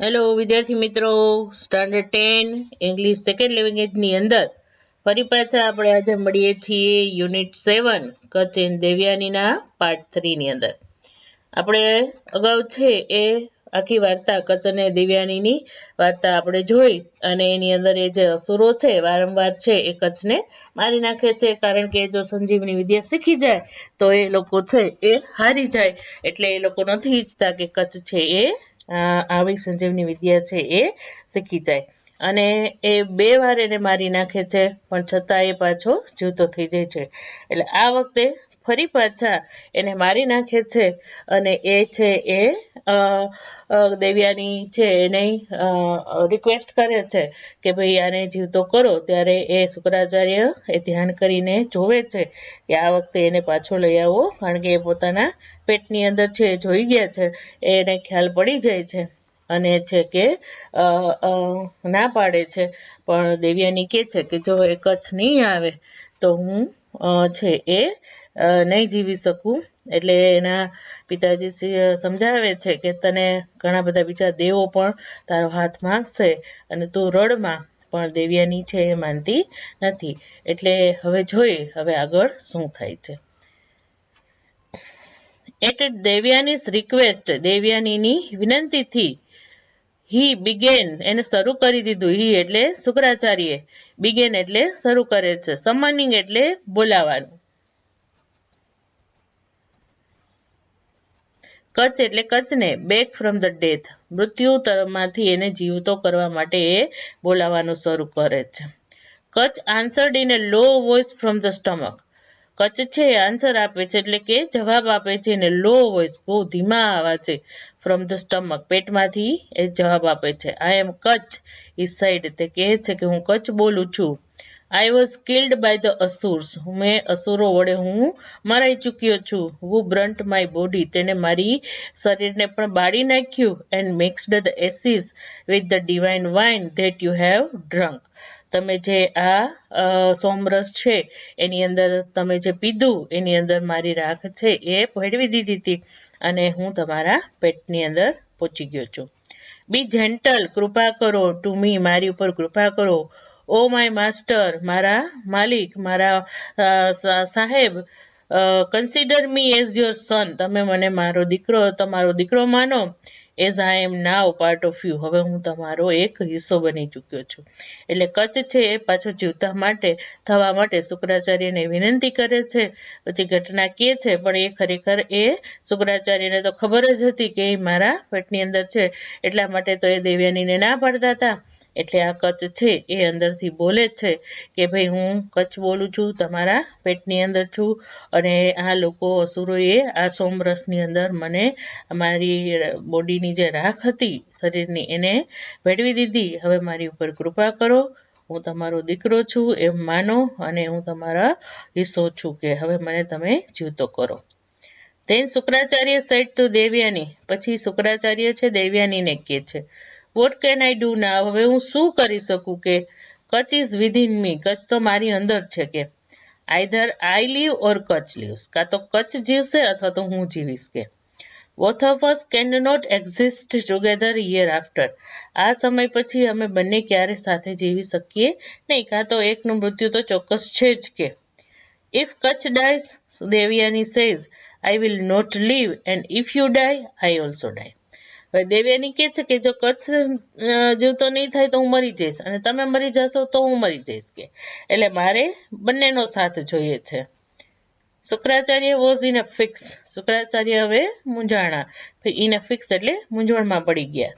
Hello વિદ્યાર્થી મિત્રો, standard 10 English second લેંગ્વેજની અંદર ફરી પાછા આપણે આજે મળીએ છીએ યુનિટ 7 કચ્છ એન્ડ દેવયાનીના પાર્ટ 3 ની અંદર. આપણે અગાઉ છે એ આખી વાર્તા કચ્છ અને દેવયાનીની વાર્તા આપણે જોઈ અને એની અંદર એ જે અસુરો છે વારંવાર છે એ કચ્છને મારી નાખે છે, કારણ કે જો સંજીવની વિદ્યા શીખી જાય તો એ લોકો છે એ હારી જાય. એટલે એ લોકો નથી ઈચ્છતા કે કચ્છ છે એ આવી સંજીવની વિદ્યા છે એ શીખી જાય, અને એ 2 વાર એને મારી નાખે છે પણ છતાં એ પાછો જીવતો થઈ જાય છે. એટલે આ વખતે ફરી પાછા એને મારી નાખે છે અને એ છે એ દેવયાની છે એને રિક્વેસ્ટ કરે છે કે ભાઈ આને જીવતો કરો. ત્યારે એ શુક્રાચાર્ય એ ધ્યાન કરીને જોવે છે કે આ વખતે એને પાછો લઈ આવો, કારણ કે એ પોતાના પેટની અંદર છે જોઈ ગયા છે, એને ખ્યાલ પડી જાય છે અને છે કે ના પાડે છે. પણ દેવયાની કહે છે કે જો એ કચ્છ નહીં આવે તો હું છે એ નહીં જીવી શકું. એટલે એના પિતાજી સમજાવે છે કે તને ઘણા બધા બીજા દેવો પણ તારો હાથ માંગશે અને તું રડમાં, પણ દેવયાની છે એ માનતી નથી. એટલે હવે જોઈએ હવે આગળ શું થાય છે. At Devyani's request, દેવયાનીની વિનંતીથી he began, એને શરૂ કરી દીધું. he એટલે શુક્રાચાર્ય, began એટલે શરૂ કરે છે, summoning એટલે બોલાવાનું, કચ્છ એટલે કચ્છને બેક ફ્રોમ ધ ડેથ, મૃત્યુમાંથી એને જીવતો કરવા માટે એ બોલાવાનું શરૂ કરે છે. Kacha answered in a low voice from the stomach, Kacha છે આન્સર આપે છે એટલે કે જવાબ આપે છે એને લો વોઇસ, બહુ ધીમા અવાજે, ફ્રોમ ધ સ્ટમક, પેટમાંથી એ જવાબ આપે છે. આઈ એમ કચ્છ he said, તે કહે છે કે હું કચ્છ બોલું છું. I was killed by the asurs, મેં અસુરો વડે હું મરાઈ ચૂક્યો છું. who burnt my body, તેને મારી શરીરને પણ બાળી નાખ્યું. and mixed the ashes with the divine wine that you have drunk, તમે જે આ સોમરસ છે એની અંદર તમે જે પીધું એની અંદર મારી રાખ છે એ ભેળવી દીધી હતી અને હું તમારા પેટની અંદર પહોંચી ગયો છું. બી જેન્ટલ, કૃપા કરો, ટુ મી, મારી ઉપર કૃપા કરો. ઓ માય માસ્ટર, મારા માલિક, મારા સાહેબ, consider me as your son, તમે મને તમારો દીકરો માનો. As I am now part of you, હવે હું તમારો એક હિસ્સો બની ચૂક્યો છું. એટલે કચ્છ છે એ પાછો જીવતા થવા માટે શુક્રાચાર્યને વિનંતી કરે છે. પછી ઘટના કહે છે, પણ એ ખરેખર એ શુક્રાચાર્યને તો ખબર જ હતી કે એ મારા પેટની અંદર છે, એટલા માટે તો એ દેવયાનીને ના પાડતા હતા. એટલે આ કચ્છ છે એ અંદરથી બોલે છે કે ભાઈ હું કચ્છ બોલું છું, તમારા પેટની અંદર છું, અને આ લોકો અસુરોએ આ સોમરસની અંદર મને મારી બોડીની જે રાખ હતી શરીરની એને ભેળવી દીધી. હવે મારી ઉપર કૃપા કરો, હું તમારો દીકરો છું એમ માનો, અને હું તમારા હિસ્સો છું, કે હવે મને તમે જીવતો કરો. then Shukracharya said to Devyani, પછી શુક્રાચાર્ય છે દેવયાનીને કહે છે, what can I do now, હવે હું શું કરી શકું, કે Kutch is within me, Kutch તો મારી અંદર છે, કે either I live or Kutch lives, કાં તો કચ્છ જીવશે અથવા તો હું જીવીશ, કે both of us cannot exist together hereafter, આ સમય પછી અમે બંને ક્યારે સાથે જીવી શકીએ નહીં, કાં તો એકનું મૃત્યુ તો ચોક્કસ છે જ. કે if Kutch dies, Devyani says, I will not live, and if you die, I also die. હવે દેવયાની કહે છે કે જો કચ્છ જીવતો નહીં થાય તો હું મરી જઈશ, અને તમે મરી જશો તો હું મરી જઈશ, કે એટલે મારે બંનેનો સાથ જોઈએ છે. Shukracharya was in a fix, Shukracharya હવે મૂંઝાણા, ઇન અ ફિક્સ એટલે મૂંઝવણમાં પડી ગયા.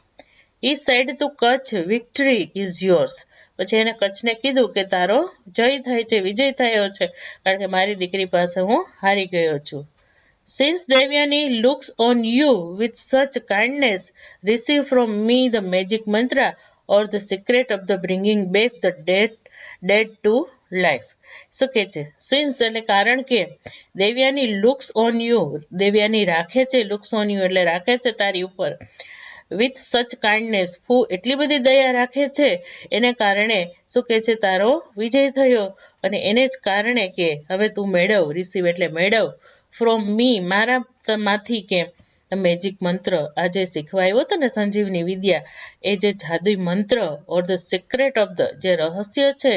he said to Kutch, victory is yours, પછી એને કચ્છને કીધું કે તારો જય થાય છે, વિજય થયો છે, કારણ કે મારી દીકરી પાસે હું હારી ગયો છું. since Devyani looks on you with such kindness, receive from me the magic mantra or the secret of the bringing back the dead to life. શું કે છે? સિન્સ એટલે કારણ કે, Devyani looks on you, Devyani રાખે છે, લુક્સ ઓન યુ એટલે રાખે છે તારી ઉપર, વિથ સચ કાઇન્ડનેસ, એટલી બધી દયા રાખે છે, એને કારણે શું કે છે તારો વિજય થયો, અને એને જ કારણે કે હવે તું મેળવ, રિસીવ એટલે મેળવ, ફ્રોમ મી, મારામાંથી, કે મેજિક મંત્ર આ જે શીખવાયો હતો ને સંજીવની વિદ્યા, એ જે જાદુઈ મંત્ર or the secret of the જે રહસ્ય છે,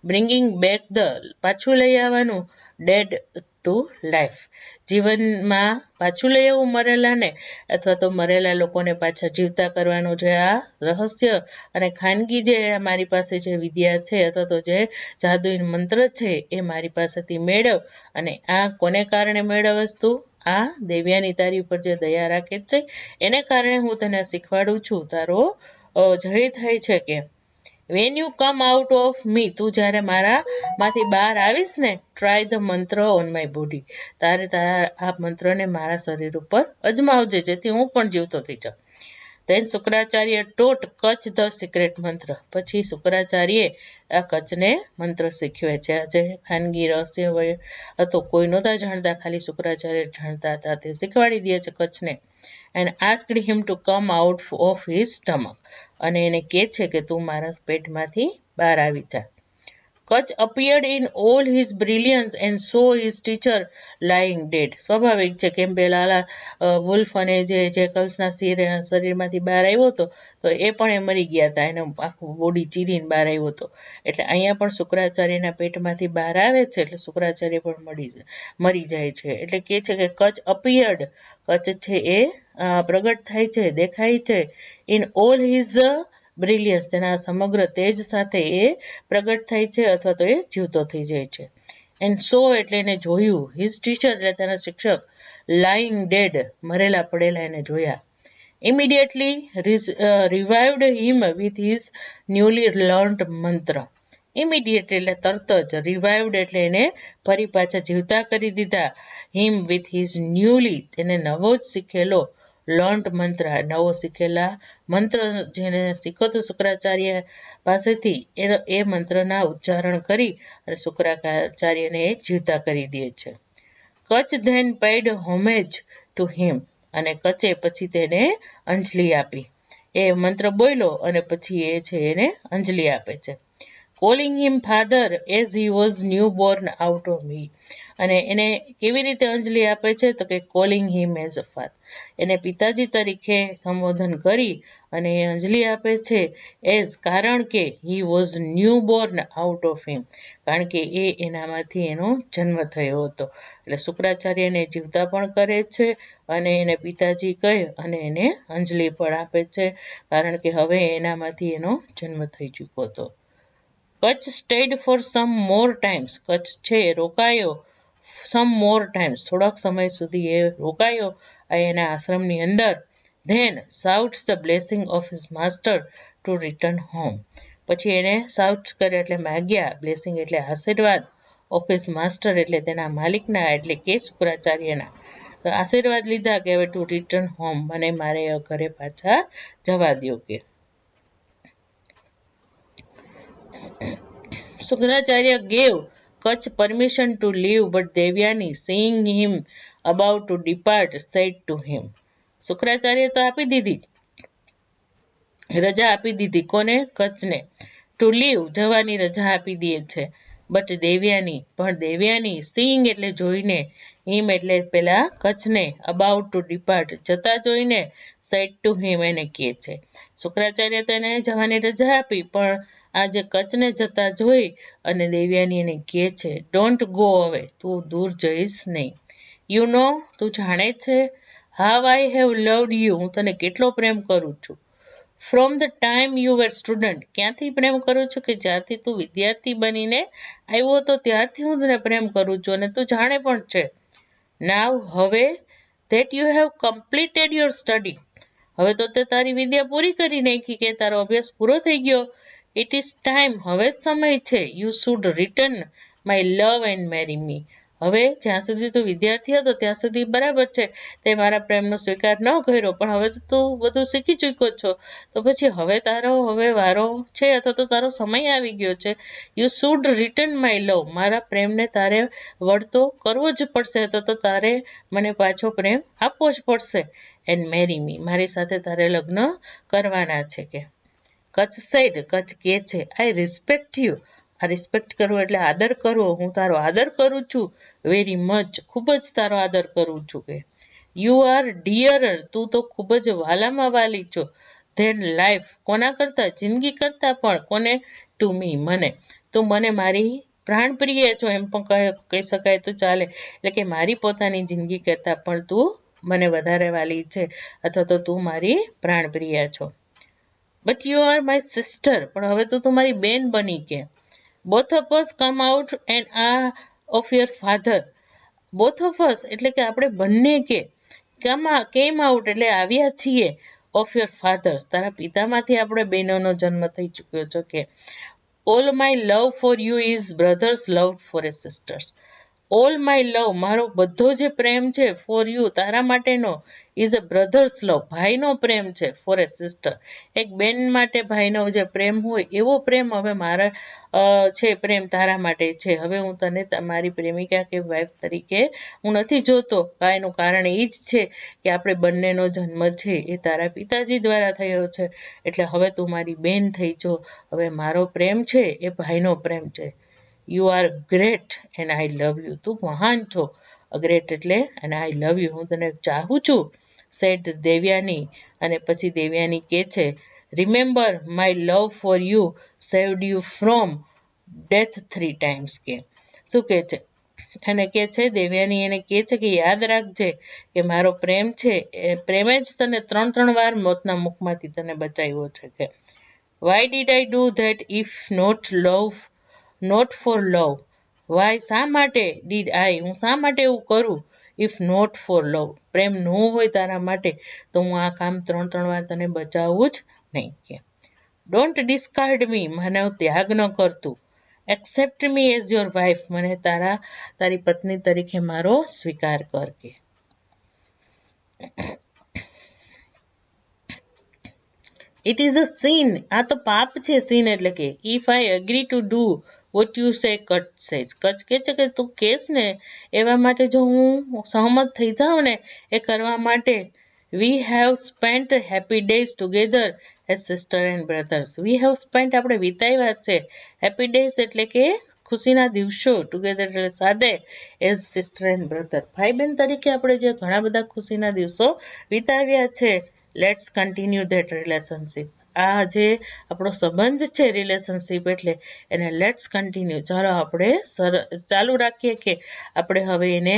બ્રિંગિંગ બેક ધ પાછું લઈ આવવાનું ડેડ ટુ લાઈફ, જીવનમાં પાછું લઈ આવવું મરેલાને, અથવા તો મરેલા લોકોને પાછા જીવતા કરવાનું જે આ રહસ્ય અને ખાનગી જે મારી પાસે જે વિદ્યા છે અથવા તો જે જાદુઈ મંત્ર છે એ મારી પાસેથી મેળવ. અને આ કોને કારણે મેળવસ તું? આ દેવ્યાની તારી ઉપર જે દયા રાખે છે એને કારણે હું તને શીખવાડું છું. તારો જય થાય છે કે when you come out of me, તું જ્યારે મારામાંથી બહાર આવીશ ને, try the mantra on my body, તારે તારા આ મંત્રને મારા શરીર ઉપર અજમાવજે જેથી હું પણ જીવતો થઈ જાઉં. Then Shukracharya taught Kacha the secret mantra, પછી શુક્રાચાર્યે આ કચ્છને મંત્ર શીખવે છે. આજે ખાનગી રહસ્ય હતો, કોઈ નહોતા જાણતા, ખાલી શુક્રાચાર્ય જાણતા હતા, તે શીખવાડી દે છે કચ્છને. And asked him to come out of his stomach, અને એને કહે છે કે તું મારા પેટમાંથી બહાર આવી જા. Kutch appeared in all his brilliance and saw his teacher lying dead. સ્વાભાવિક છે, કેમ પેલા વુલ્ફ અને જે જેકલ્સના શરીરમાંથી બહાર આવ્યો હતો તો એ પણ એ મરી ગયા હતા, એનું આખું બોડી ચીરીને બહાર આવ્યો હતો. એટલે અહીંયા પણ શુક્રાચાર્યના પેટમાંથી બહાર આવે છે એટલે શુક્રાચાર્ય પણ મરી જાય છે. એટલે કે છે કે કચ્છ અપિયર્ડ, કચ્છ છે એ પ્રગટ થાય છે, દેખાય છે, ઇન ઓલ હિઝ બ્રિલિયન્સ, તેના સમગ્ર તેજ સાથે એ પ્રગટ થાય છે અથવા તો એ જીવતો થઈ જાય છે. એન્ડ સો એટલે એને જોયું, હિઝ ટીચર એટલે તેના શિક્ષક, લાઈંગ ડેડ મરેલા પડેલા એને જોયા. Immediately revived him with his newly learnt mantra, immediate એટલે તરત જ, રિવાઇવડ એટલે એને ફરી પાછા જીવતા કરી દીધા, હિમ વિથ હિઝ ન્યૂલી તેને નવો જ શીખેલો, લર્ન્ટ મંત્ર નવો શીખેલા મંત્ર જેને શીખો તો શુક્રાચાર્ય પાસેથી એ મંત્રના ઉચ્ચારણ કરી અને શુક્રાચાર્યને એ જીવતા કરી દે છે. Kacha then paid homage to him, અને કચ્છે પછી તેને અંજલિ આપી. એ મંત્ર બોલ્યો અને પછી એ છે એને અંજલિ આપે છે. Calling him father as he was new Born out of મી, અને એને કેવી રીતે અંજલિ આપે છે તો કે calling him as a father, એને પિતાજી તરીકે સંબોધન કરી અને અંજલિ આપે છે. એઝ કારણ કે he was new Born out of him, કારણ કે એનામાંથી એનો જન્મ થયો હતો. એટલે શુક્રાચાર્યને જીવતા પણ કરે છે અને એને પિતાજી કહે અને એને અંજલિ પણ આપે છે, કારણ કે હવે એનામાંથી એનો જન્મ થઈ ચૂક્યો હતો. Kutch stayed for some more times, Kutch છે રોકાયો, સમ મોર ટાઈમ્સ થોડાક સમય સુધી એ રોકાયો એના આશ્રમની અંદર. Then sought the blessing of his master to return home, પછી એને સાઉટ્સ કરે એટલે માગ્યા, બ્લેસિંગ એટલે આશીર્વાદ, ઓફ હિઝ માસ્ટર એટલે તેના માલિકના એટલે કે શુક્રાચાર્યના આશીર્વાદ લીધા કે હવે ટુ રિટર્ન હોમ, મને મારે ઘરે પાછા જવા દો. કે Shukracharya gave Kutch permission to leave, but Devyani, seeing him about to depart, said to him. Shukracharya તો આપી દીધી, રજા આપી દીધી, કોને? કચ્છને. ટુ લીવ જવાની રજા આપી દે છે. બટ દેવ્યાની, પણ દેવ્યાની, સીઈંગ એટલે જોઈને, હિમ એટલે પેલા કચ્છને, અબાઉટ ટુ ડિપાર્ટ જતા જોઈને, સેડ ટુ હિમ એને કહે છે. શુક્રાચાર્ય તો એને જવાની રજા આપી, પણ આજે કચ્છને જતા જોઈ અને દેવ્યાની એને કહે છે, ડોન્ટ ગો અવે, તું દૂર જઈશ નહીં. યુ નો, તું જાણે છે, હાવ આઈ હેવ લવડ યુ, હું તને કેટલો પ્રેમ કરું છું. From the time you were student, ક્યાંથી પ્રેમ કરું છું? કે જ્યારથી તું વિદ્યાર્થી બનીને આવ્યો હતો ત્યારથી હું તને પ્રેમ કરું છું અને તું જાણે પણ છે. નાવ હવે that you have completed your study, હવે તો તે તારી વિદ્યા પૂરી કરી નાખી, કે તારો અભ્યાસ પૂરો થઈ ગયો. ઇટ ઇઝ ટાઈમ, હવે જ સમય છે. You should return my love and marry me, હવે જ્યાં સુધી તું વિદ્યાર્થી હતો ત્યાં સુધી બરાબર છે, તે મારા પ્રેમનો સ્વીકાર ન કર્યો, પણ હવે તો તું બધું શીખી ચૂક્યો છો, તો પછી હવે તારો હવે વારો છે અથવા તો તારો સમય આવી ગયો છે. યુ શુડ રિટર્ન માય લવ, મારા પ્રેમને તારે વળતો કરવો જ પડશે, તો તારે મને પાછો પ્રેમ આપવો જ પડશે. એન્ડ મેરી મી, મારી સાથે તારે લગ્ન કરવાના છે. કે કચ્છ સેડ, કચ્છ કે છે, આઈ રિસ્પેક્ટ યુ, આ રિસ્પેક્ટ કરવો એટલે આદર કરવો, હું તારો આદર કરું છું, વેરી મચ, ખૂબ જ તારો આદર કરું છું. કે યુ આર ડિયરર, તું તો ખૂબ જ વાલામાં વાલી છો. ધેન લાઈફ, કોના કરતા? જિંદગી કરતા પણ. કોને? ટુ મી, મને. તું મને મારી પ્રાણપ્રિય છો એમ પણ કહી શકાય તો ચાલે. એટલે કે મારી પોતાની જિંદગી કરતા પણ તું મને વધારે વાલી છે, અથવા તો તું મારી પ્રાણપ્રિય છો. But you are my sister, પણ હવે તો તું મારી બેન બની કે. Both of us come out and a of your father. Both of us એટલે કે આપણે બંને કેમ આઉટ એટલે આવ્યા છીએ, ઓફ યોર ફાધર્સ, તારા પિતામાંથી આપણે બહેનોનો જન્મ થઈ ચૂક્યો છે કે. All my love for you is brothers love for a sisters. All my love, મારો બધો જે પ્રેમ છે, ફોર યુ, તારા માટેનો, ઇઝ અ બ્રધર્સ લવ, ભાઈનો પ્રેમ છે, ફોર એ સિસ્ટર, એક બેન માટે ભાઈનો જે પ્રેમ હોય એવો પ્રેમ હવે મારા છે, પ્રેમ તારા માટે છે. હવે હું તને મારી પ્રેમિકા કે વાઇફ તરીકે હું નથી જોતો. એનું કારણ એ જ છે કે આપણે બંનેનો જન્મ છે એ તારા પિતાજી દ્વારા થયો છે. એટલે હવે તું મારી બેન થઈ છો. હવે મારો પ્રેમ છે એ ભાઈનો પ્રેમ છે. You are great and I love you. તું મહાન છો. ગ્રેટ એટલે અને આઈ લવ યુ, હું તને ચાહું છું. સેડ દેવયાની. અને પછી દેવયાની કહે છે, remember my love for you saved you from death 3 times કે. શું કહે છે? અને કહે છે, દેવયાની એને કહે છે કે યાદ રાખજે કે મારો પ્રેમ છે એ પ્રેમે જ તને 3 વાર મોતના મુખમાંથી તને બચાવ્યો છે કે. Why did I do that if not for love. Why, શા માટે? ડીડ આઈ, હું શા માટે એવું કરું? ઇફ નોટ ફોર લવ, પ્રેમ ન હોય તારા માટે તો હું આ કામ 3 વાર તને બચાવવું જ નહીં કે. ડોન્ટ ડિસ્કાર્ડ મી, મને ત્યાગ ન કરતું. Accept me as your wife, મને તારી પત્ની તરીકે મારો સ્વીકાર કર કે. ઇટ ઇઝ અ સીન, આ તો પાપ છે. સીન એટલે કે if I agree to do what you say, Kacha સેજ. કચ કે છે કે તું કહેશ ને એવા માટે જો હું સહમત થઈ જાઉં ને એ કરવા માટે. We have spent happy days together as sister and brothers. We have spent, આપણે વિતાવ્યા છે. હેપી ડેઝ એટલે કે ખુશીના દિવસો, ટુગેધર એટલે સાથે, એઝ સિસ્ટર એન્ડ બ્રધર, ભાઈ બહેન તરીકે આપણે જે ઘણા બધા ખુશીના દિવસો વિતાવ્યા છે. Let's continue that relationship. આ જે આપણો સંબંધ છે રિલેશનશીપ એટલે એને લેટ્સ કન્ટિન્યુ, ચાલો આપણે ચાલુ રાખીએ કે આપણે હવે એને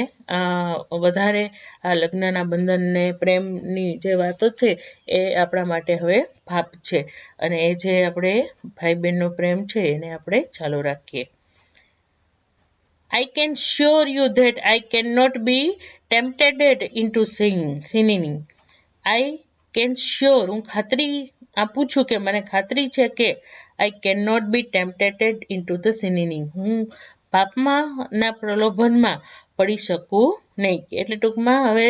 વધારે આ લગ્નના બંધનને પ્રેમની જે વાતો છે એ આપણા માટે હવે પાપ છે. અને એ જે આપણે ભાઈ બહેનનો પ્રેમ છે એને આપણે ચાલુ રાખીએ. I can assure you that I cannot be tempted into sinning. I can sure, હું ખાતરી આપું છું કે મને ખાતરી છે કે I cannot be tempted into the sinning, હું પાપમાં ના પ્રલોભનમાં પડી શકું નહીં. એટલે ટૂંકમાં હવે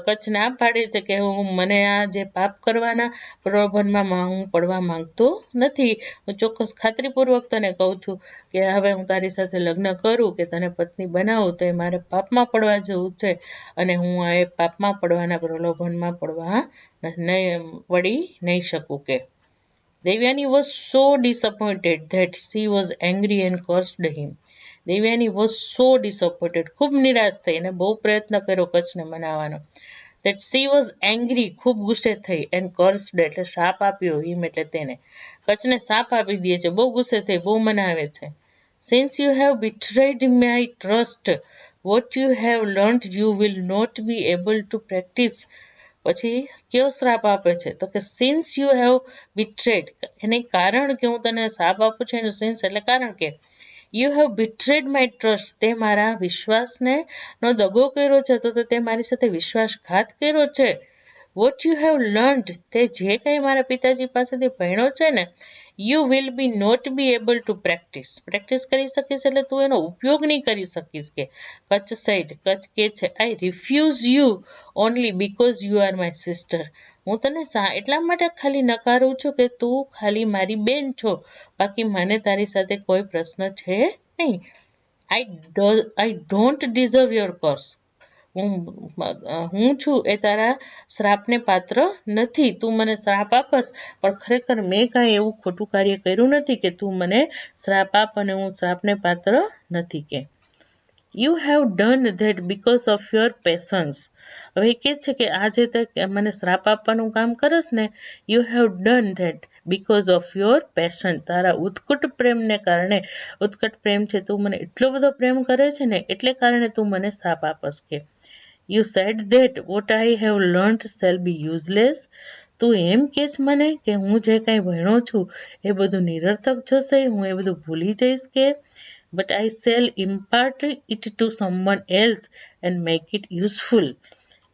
કચ્છ ના પાડે છે કે મને આ જે પાપ કરવાના પ્રલોભનમાં હું પડવા માંગતો નથી. હું ચોક્કસ ખાતરીપૂર્વક તને કહું છું કે હવે હું તારી સાથે લગ્ન કરું કે તને પત્ની બનાવું તો એ મારે પાપમાં પડવા જેવું છે. અને હું એ પાપમાં પડવાના પ્રલોભનમાં પડી નહીં શકું કે. Devayani was so disappointed that she was angry and cursed him. Devayani was so disappointed, ખૂબ નિરાશ થઈ અને બહુ પ્રયત્ન કર્યો કચ્છને મનાવવાનો. ધેટ શી વોઝ એંગ્રી, ખૂબ ગુસ્સે થઈ, એન્ડ કર્સ્ડ એટલે શાપ આપ્યો, હિમ એટલે તેને. કચ્છને શાપ આપી દે છે, બહુ ગુસ્સે થઈ, બહુ મનાવે છે. Since you have betrayed my trust, what you have learnt you will not be able to practice. પછી કયો શ્રાપ આપે છે તો કે સિન્સ યુ હેવ betrayed, એને કારણ કે હું તને શ્રાપ આપું છું એનું સિન્સ એટલે કારણ કે you have betrayed my trust, તે મારા વિશ્વાસને નો દગો કર્યો છે, તો તે મારી સાથે વિશ્વાસઘાત કર્યો છે. વોટ યુ હેવ લર્ન્ટ, તે જે કંઈ મારા પિતાજી પાસેથી ભણ્યો છે ને, you will be not be able to practise કરી શકીશ એટલે તું એનો ઉપયોગ નહીં કરી શકીશ કે. કચ્છ સાઈડ, કચ્છ કે છે I refuse you only because you are my sister. હું તને એટલા માટે ખાલી નકારું છું કે તું ખાલી મારી બેન છો, બાકી મને તારી સાથે કોઈ પ્રશ્ન છે નહીં. I don't deserve your curse. હું છું એ તારા શ્રાપને પાત્ર નથી. તું મને શ્રાપ આપસ પણ ખરેખર મેં કાંઈ એવું ખોટું કાર્ય કર્યું નથી કે તું મને શ્રાપ આપ અને હું શ્રાપને પાત્ર નથી કે. You have done that because of your patience. હવે કે છે કે આ જે તે મને શ્રાપ આપવાનું કામ કરસ ને, you have done that because of your passion. તારા ઉત્કટ પ્રેમને કારણે, ઉત્કટ પ્રેમ છે, તું મને એટલો બધો પ્રેમ કરે છે ને એટલે કારણે તું મને શ્રાપ આપસ કે. You said that what I have learnt shall be useless. તું એમ કે છે મને કે હું જે કાંઈ ભણ્યો છું એ બધું નિરર્થક જશે, હું એ બધું ભૂલી જઈશ કે. But I shell impart it to someone else and make it useful.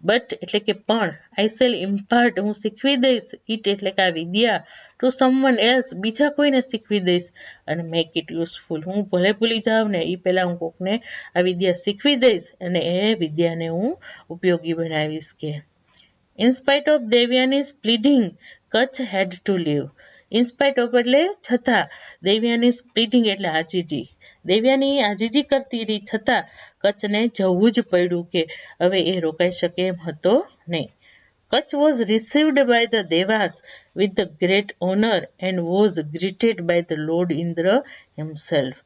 But એટલે કે પણ, આઈ શેલ ઇમ્પાર્ટ હું શીખવી દઈશ, ઇટ એટલે કે આ વિદ્યા, ટુ સમવન એલ્સ બીજા કોઈને શીખવી દઈશ, અને મેક ઇટ યુઝફુલ હું ભલે ભૂલી જાઉં ને એ પહેલાં હું કોકને આ વિદ્યા શીખવી દઈશ અને એ વિદ્યાને હું ઉપયોગી બનાવીશ કે. In spite of Devayani's pleading Kacha had to leave. In spite of એટલે છતાં, દેવયાનીઝ પ્લીડિંગ એટલે આજીજી. દેવયાની આજીજી કરતી રહી છતાં કચ્છને જવું જ પડ્યું કે હવે એ રોકાઈ શકે એમ હતો નહીં. Kacha was received by the devas with the great honour and was greeted by the lord Indra himself.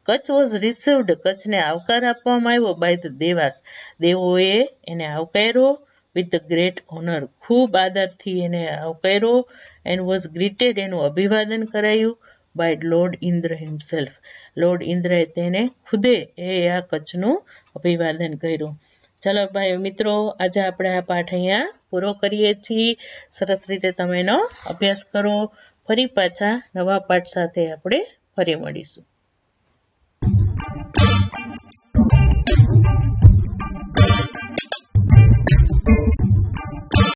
Kacha was received, કચ્છને આવકાર આપવામાં આવ્યો બાય ધ દેવાસ, દેવોએ એને આવકાર્યો, વિથ ધ ગ્રેટ ઓનર ખૂબ આદરથી એને આવકાર્યો, એન્ડ વોઝ ગ્રીટેડ એનું અભિવાદન કરાયું, by lord Indra himself, lord ઇન્દ્રએ તેને ખુદે આ કચ્છનું અભિવાદન કર્યું. ચાલો ભાઈ મિત્રો, આજે આપણે આ પાઠ અહીંયા પૂરો કરીએ છીએ. સરસ રીતે તમે એનો અભ્યાસ કરો. ફરી પાછા નવા પાઠ સાથે આપણે ફરી મળીશું.